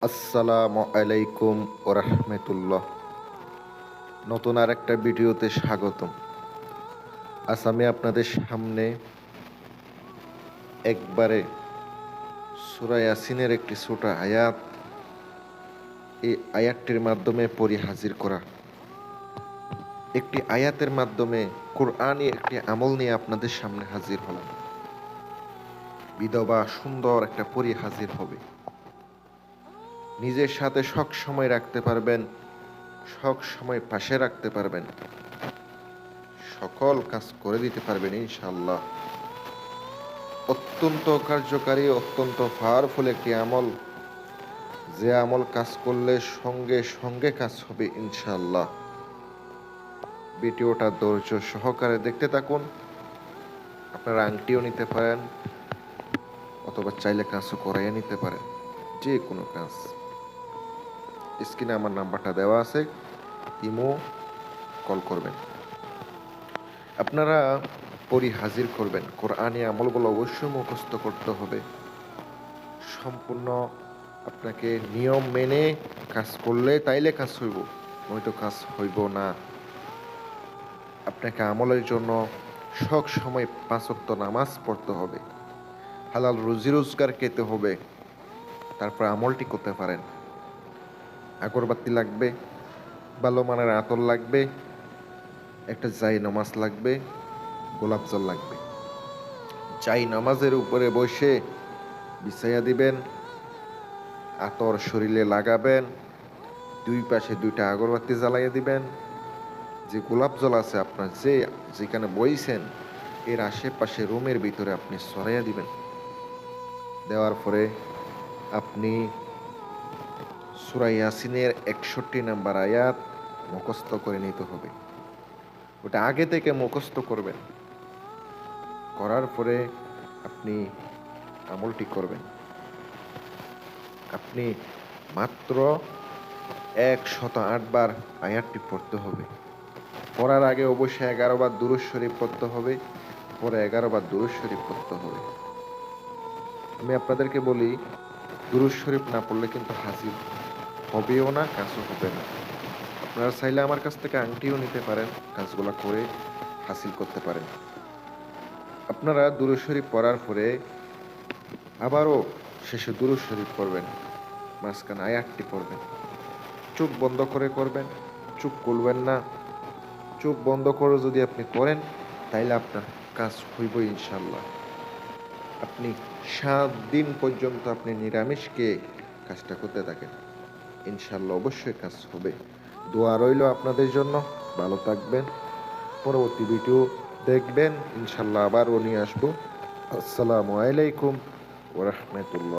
আসসালামু আলাইকুম ওরহমতুল্লাহ। নতুন আর একটা ভিডিওতে স্বাগতম। আজ আমি আপনাদের সামনে একবারে সূরা ইয়াসিনের একটি ছোট আয়াত, এই আয়াতটির মাধ্যমে পড়ি হাজির করা, একটি আয়াতের মাধ্যমে কোরআনি একটি আমল নিয়ে আপনাদের সামনে হাজির হলাম। বিধবা সুন্দর একটা পরি হাজির হবে, নিজের সাথে সব সময় রাখতে পারবেন, সব সময় পাশে রাখতে পারবেন, সকল কাজ করে দিতে পারবেন ইনশাআল্লাহ। অত্যন্ত কার্যকারী, অত্যন্ত পাওয়ারফুল একটি আমল, যে আমল কাজ করলে সঙ্গে সঙ্গে কাজ হবে ইনশাআল্লাহ। ভিডিওটা ধৈর্য সহকারে দেখতে থাকুন। আপনারা আংটিও নিতে পারেন অথবা চাইলে কাজও করাইয়া নিতে পারেন, যে কোনো কাজ। স্ক্রিনে আমার নাম্বারটা দেওয়া আছে, ইমো কল করবেন। আপনারা পড়ি হাজির করবেন। কোরআনি আমলগুলো অবশ্যই মুখস্থ করতে হবে। সম্পূর্ণ আপনাকে নিয়ম মেনে কাজ করলে তাইলে কাজ হইব, নয়তো কাজ হইব না। আপনাকে আমলের জন্য সব সময় 5 ওয়াক্ত নামাজ পড়তে হবে, হালাল রুজি রোজগার খেতে হবে, তারপর আমলটি করতে পারেন। আগরবাতি লাগবে, ভালো মানের আতর লাগবে, একটা জাই নামাজ লাগবে, গোলাপ জল লাগবে। জাই নামাজের উপরে বসে বিছাইয়া দিবেন, আতর শরীরে লাগাবেন, দুই পাশে 2টা আগরবাতি জ্বালাইয়া দিবেন। যে গোলাপ জল আছে আপনার যেখানে বইছেন এর আশেপাশে রুমের ভিতরে আপনি ছড়াইয়া দিবেন। দেওয়ার পরে আপনি সূরা ইয়াসিনের 61 নাম্বার আয়াত মুখস্থ করে নিতে হবে। ওটা আগে থেকে মুখস্থ করবেন। করার পরে আপনি আমলটি করবেন। আপনি মাত্র 108 বার আয়াতটি পড়তে হবে। পড়ার আগে অবশ্যই 11 বার দুরূদ শরীফ পড়তে হবে, পরে 11 বার দুরূদ শরীফ পড়তে হবে। আমি আপনাদেরকে বলি, দুরূদ শরীফ না পড়লে কিন্তু হাজির হবেও না, কাজও হবে না। আপনারা চাইলে আমার কাছ থেকে আংটিও নিতে পারেন, কাজগুলো করে হাসিল করতে পারেন। আপনারা দুরূদ শরীফ পড়ার পরে আবারও শেষে দুরূদ শরীফ পড়বেন, মাঝখানে আয়াতটি পড়বেন। চোখ বন্ধ করে করবেন, চোখ খুলবেন না। চোখ বন্ধ করে যদি আপনি করেন তাইলে আপনার কাজ হইব ইনশাল্লাহ। আপনি 7 দিন পর্যন্ত আপনি নিরামিষ খেয়ে কাজটা করতে থাকেন, ইনশাল্লাহ অবশ্যই কাজ হবে। দোয়া রইল আপনাদের জন্য। ভালো থাকবেন। পরবর্তী ভিডিও দেখবেন, ইনশাল্লাহ আবারও নিয়ে আসবো। আসসালামু আলাইকুম ওরহমতুল্লাহ।